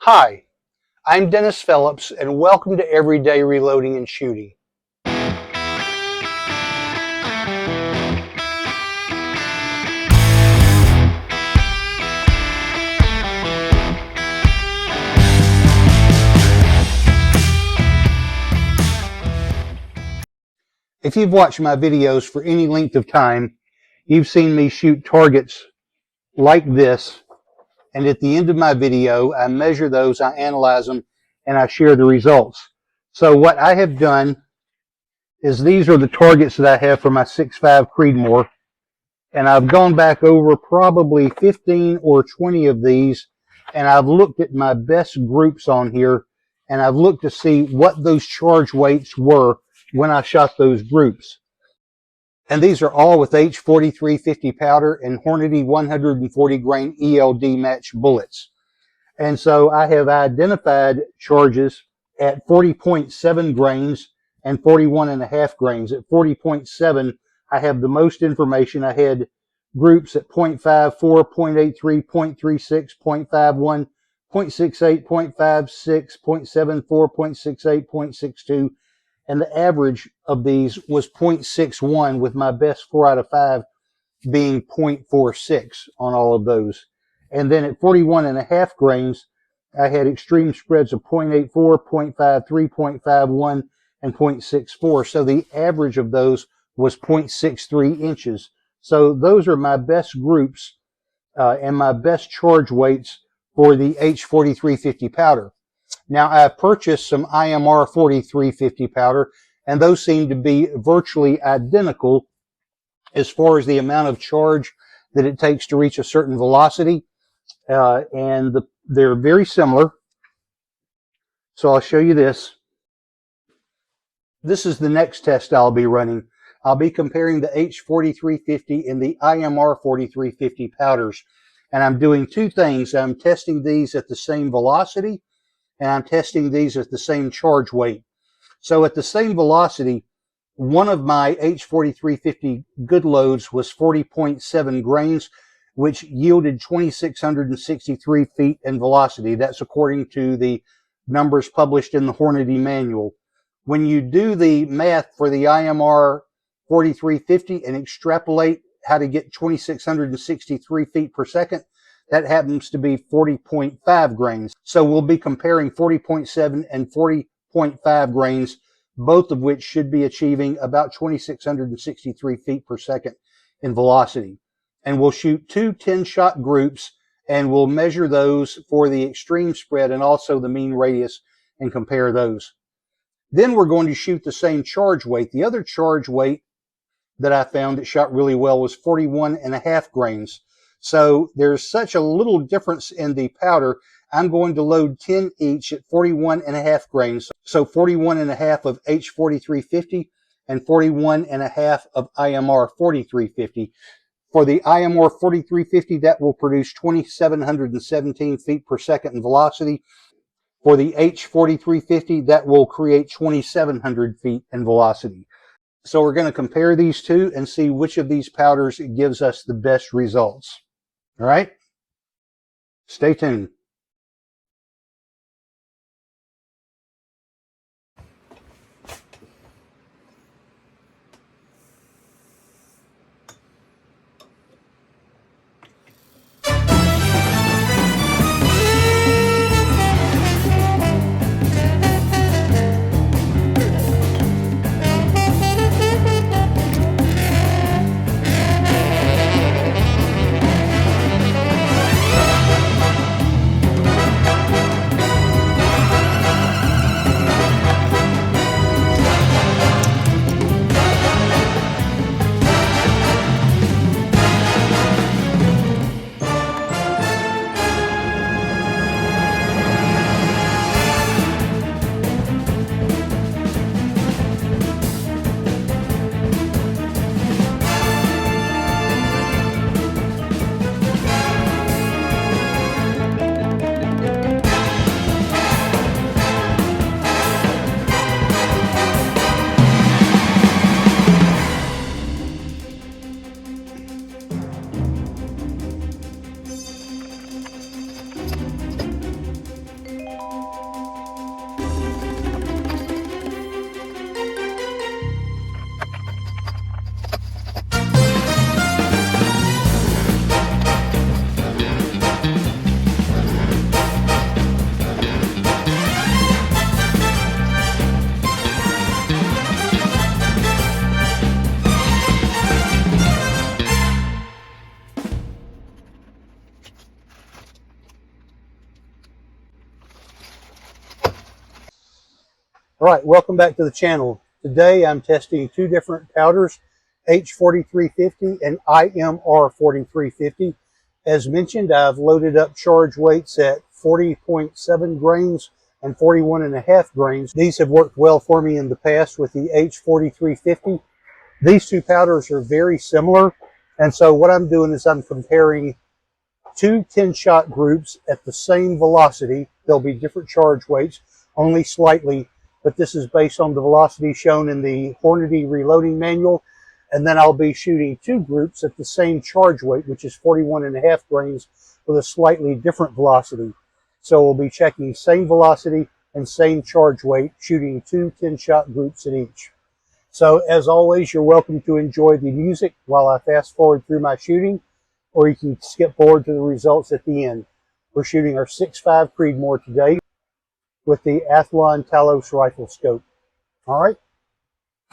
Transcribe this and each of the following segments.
Hi, I'm Dennis Phillips, and welcome to Everyday Reloading and Shooting. If you've watched my videos for any length of time, you've seen me shoot targets like this, and at the end of my video, I measure those, I analyze them, and I share the results. So what I have done is these are the targets that I have for my 6.5 Creedmoor, and I've gone back over probably 15 or 20 of these, and I've looked at my best groups on here, and I've looked to see what those charge weights were when I shot those groups. And these are all with H4350 powder and Hornady 140 grain ELD Match Bullets. And so I have identified charges at 40.7 grains and 41.5 grains. At 40.7, I have the most information. I had groups at 0.54, 0.83, 0.36, 0.51, 0.68, 0.56, 0.74, 0.68, 0.62, and the average of these was 0.61, with my best 4 out of 5 being 0.46 on all of those. And then at 41.5 grains, I had extreme spreads of 0.84, 0.53, 0.51, and 0.64. So the average of those was 0.63 inches. So those are my best groups and my best charge weights for the H4350 powder. Now, I've purchased some IMR4350 powder, and those seem to be virtually identical as far as the amount of charge that it takes to reach a certain velocity, and they're very similar. So I'll show you this. This is the next test I'll be running. I'll be comparing the H4350 and the IMR4350 powders, and I'm doing two things. I'm testing these at the same velocity, and I'm testing these at the same charge weight. So at the same velocity, one of my H4350 good loads was 40.7 grains, which yielded 2,663 feet in velocity. That's according to the numbers published in the Hornady manual. When you do the math for the IMR 4350 and extrapolate how to get 2,663 feet per second, that happens to be 40.5 grains. So we'll be comparing 40.7 and 40.5 grains, both of which should be achieving about 2,663 feet per second in velocity. And we'll shoot two 10-shot groups, and we'll measure those for the extreme spread and also the mean radius and compare those. Then we're going to shoot the same charge weight. The other charge weight that I found that shot really well was 41.5 grains. So there's such a little difference in the powder. I'm going to load 10 each at 41.5 grains. So 41.5 of H4350 and 41.5 of IMR 4350. For the IMR 4350, that will produce 2,717 feet per second in velocity. For the H4350, that will create 2,700 feet in velocity. So we're going to compare these two and see which of these powders gives us the best results. All right? Stay tuned. All right, welcome back to the channel. Today I'm testing two different powders, H4350 and IMR4350. As mentioned, I've loaded up charge weights at 40.7 grains and 41.5 grains. These have worked well for me in the past with the H4350. These two powders are very similar, and so what I'm doing is I'm comparing two 10-shot groups at the same velocity. There'll be different charge weights, only slightly, but this is based on the velocity shown in the Hornady reloading manual. And then I'll be shooting two groups at the same charge weight, which is 41.5 grains, with a slightly different velocity. So we'll be checking same velocity and same charge weight, shooting two 10-shot groups at each. So as always, you're welcome to enjoy the music while I fast forward through my shooting, or you can skip forward to the results at the end. We're shooting our 6.5 Creedmoor today with the Athlon Talos rifle scope. All right,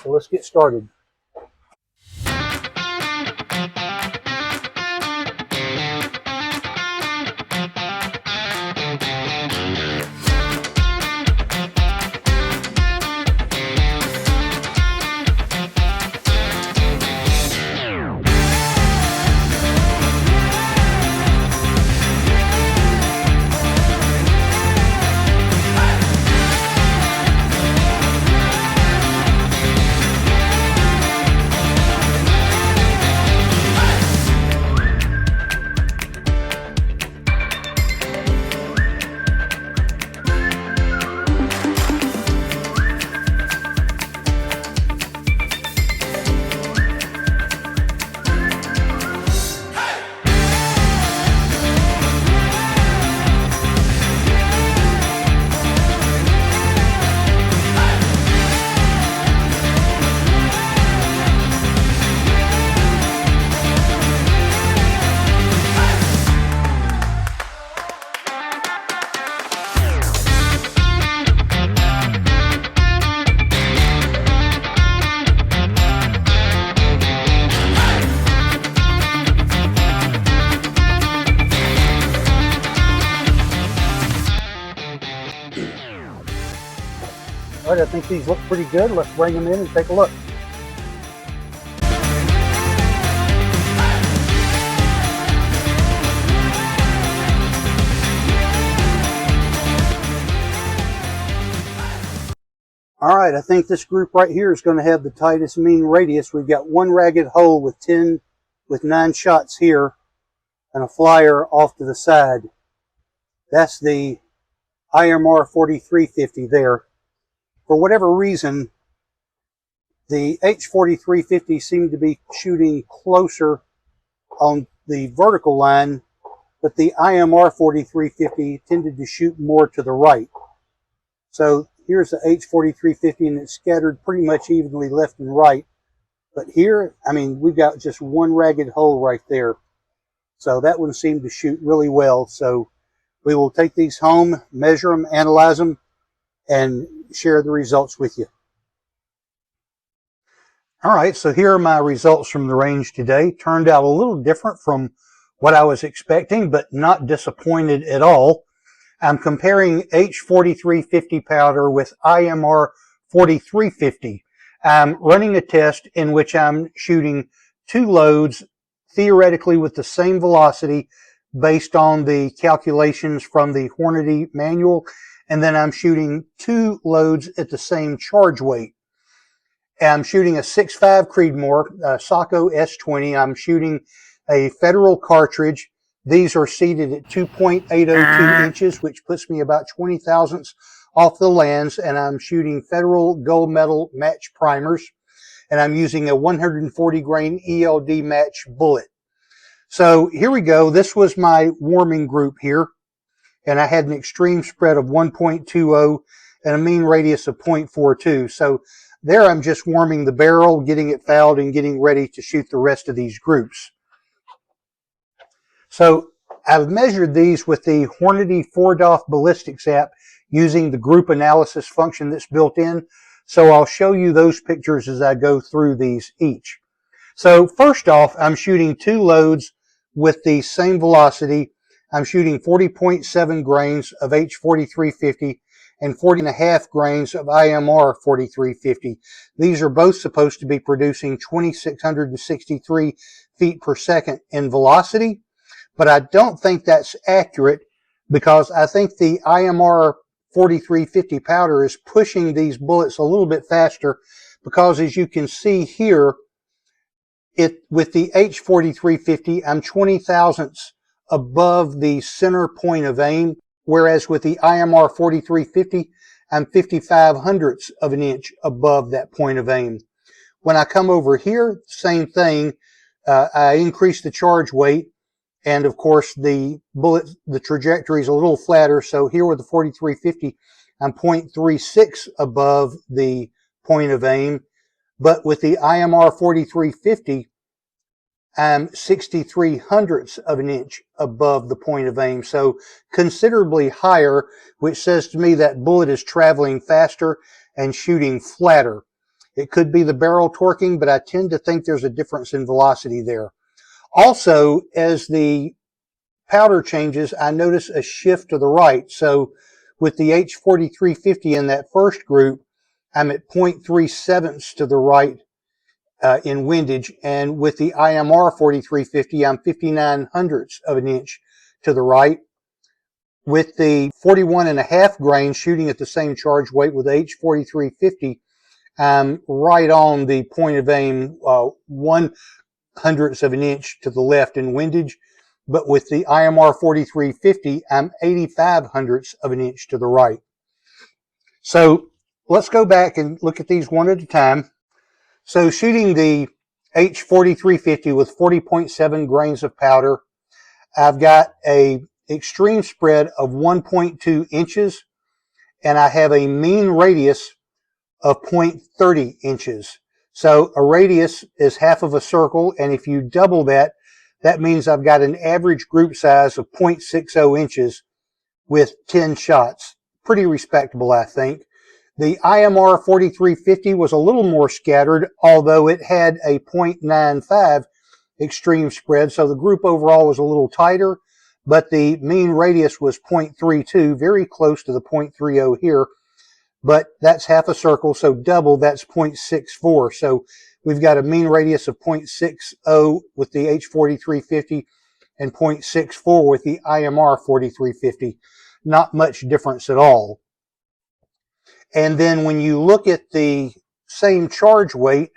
so let's get started. All right, I think these look pretty good. Let's bring them in and take a look. All right, I think this group right here is going to have the tightest mean radius. We've got one ragged hole with 9 shots here and a flyer off to the side. That's the IMR4350 there. For whatever reason, the H4350 seemed to be shooting closer on the vertical line, but the IMR4350 tended to shoot more to the right. So here's the H4350, and it's scattered pretty much evenly left and right. But here, I mean, we've got just one ragged hole right there. So that one seemed to shoot really well. So we will take these home, measure them, analyze them, and share the results with you. All right, so here are my results from the range today. Turned out a little different from what I was expecting, but not disappointed at all. I'm comparing H4350 powder with IMR4350. I'm running a test in which I'm shooting two loads, theoretically with the same velocity based on the calculations from the Hornady manual, and then I'm shooting two loads at the same charge weight. I'm shooting a 6.5 Creedmoor, Socko S20. I'm shooting a Federal cartridge. These are seated at 2.802 inches, which puts me about 20 thousandths off the lands, and I'm shooting Federal gold medal match primers, and I'm using a 140 grain ELD Match Bullet. So here we go. This was my warming group here, and I had an extreme spread of 1.20 and a mean radius of 0.42. So there I'm just warming the barrel, getting it fouled, and getting ready to shoot the rest of these groups. So I've measured these with the Hornady 4DOF ballistics app using the group analysis function that's built in. So I'll show you those pictures as I go through these each. So first off, I'm shooting two loads with the same velocity. I'm shooting 40.7 grains of H4350 and 40.5 grains of IMR4350. These are both supposed to be producing 2,663 feet per second in velocity, but I don't think that's accurate because I think the IMR4350 powder is pushing these bullets a little bit faster because, as you can see here, with the H4350, I'm 20 thousandths above the center point of aim, whereas with the IMR 4350, I'm 55 hundredths of an inch above that point of aim. When I come over here, same thing. I increase the charge weight, and of course the bullet, the trajectory is a little flatter. So here with the 4350, I'm 0.36 above the point of aim. But with the IMR 4350, I'm 63 hundredths of an inch above the point of aim. So considerably higher, which says to me that bullet is traveling faster and shooting flatter. It could be the barrel torquing, but I tend to think there's a difference in velocity there. Also, as the powder changes, I notice a shift to the right. So with the H4350 in that first group, I'm at 0.37 to the right in windage, and with the IMR 4350, I'm 59 hundredths of an inch to the right. With the 41.5 grain shooting at the same charge weight with H4350, I'm right on the point of aim, 1 hundredths of an inch to the left in windage. But with the IMR 4350, I'm 85 hundredths of an inch to the right. So let's go back and look at these one at a time. So shooting the H4350 with 40.7 grains of powder, I've got a extreme spread of 1.2 inches, and I have a mean radius of 0.30 inches. So a radius is half of a circle, and if you double that, that means I've got an average group size of 0.60 inches with 10 shots. Pretty respectable, I think. The IMR 4350 was a little more scattered, although it had a 0.95 extreme spread, so the group overall was a little tighter, but the mean radius was 0.32, very close to the 0.30 here, but that's half a circle, so double, that's 0.64. So we've got a mean radius of 0.60 with the H4350 and 0.64 with the IMR 4350. Not much difference at all. And then when you look at the same charge weight,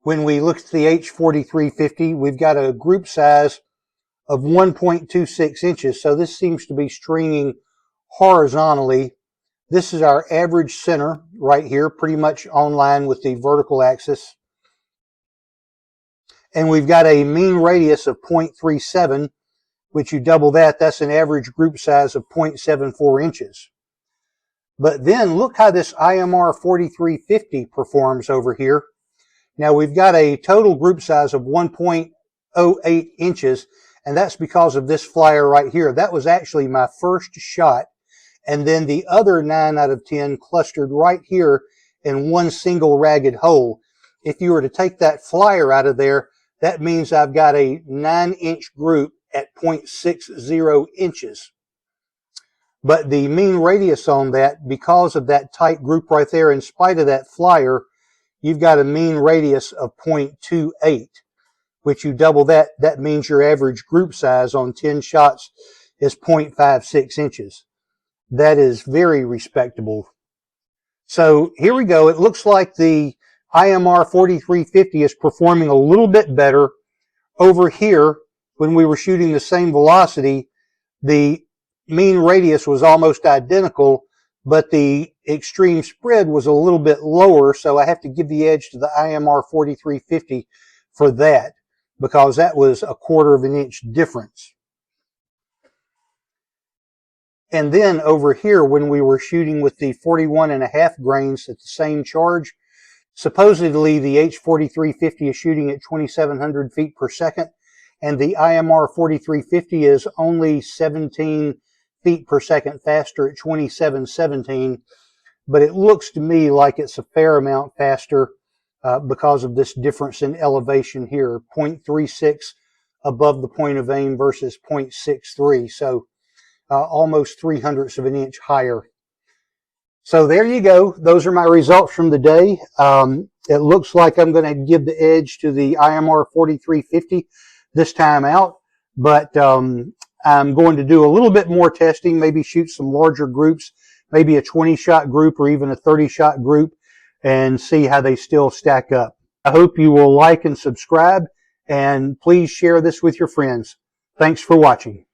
when we look at the H4350, we've got a group size of 1.26 inches. So this seems to be stringing horizontally. This is our average center right here, pretty much on line with the vertical axis. And we've got a mean radius of 0.37, which you double that, that's an average group size of 0.74 inches. But then look how this IMR 4350 performs over here. Now we've got a total group size of 1.08 inches, and that's because of this flyer right here. That was actually my first shot, and then the other 9 out of 10 clustered right here in one single ragged hole. If you were to take that flyer out of there, that means I've got a 9-inch group at 0.60 inches. But the mean radius on that, because of that tight group right there, in spite of that flyer, you've got a mean radius of 0.28, which you double that, that means your average group size on 10 shots is 0.56 inches. That is very respectable. So here we go. It looks like the IMR 4350 is performing a little bit better. Over here, when we were shooting the same velocity, the mean radius was almost identical, but the extreme spread was a little bit lower, so I have to give the edge to the IMR 4350 for that, because that was a 1/4 of an inch difference. And then over here, when we were shooting with the 41.5 grains at the same charge, supposedly the H4350 is shooting at 2,700 feet per second, and the IMR 4350 is only 17 feet per second faster at 2717, but it looks to me like it's a fair amount faster because of this difference in elevation here, 0.36 above the point of aim versus 0.63. So almost 3/100 of an inch higher. So there you go. Those are my results from the day. It looks like I'm going to give the edge to the IMR4350 this time out, but I'm going to do a little bit more testing, maybe shoot some larger groups, maybe a 20-shot group or even a 30-shot group, and see how they still stack up. I hope you will like and subscribe, and please share this with your friends. Thanks for watching.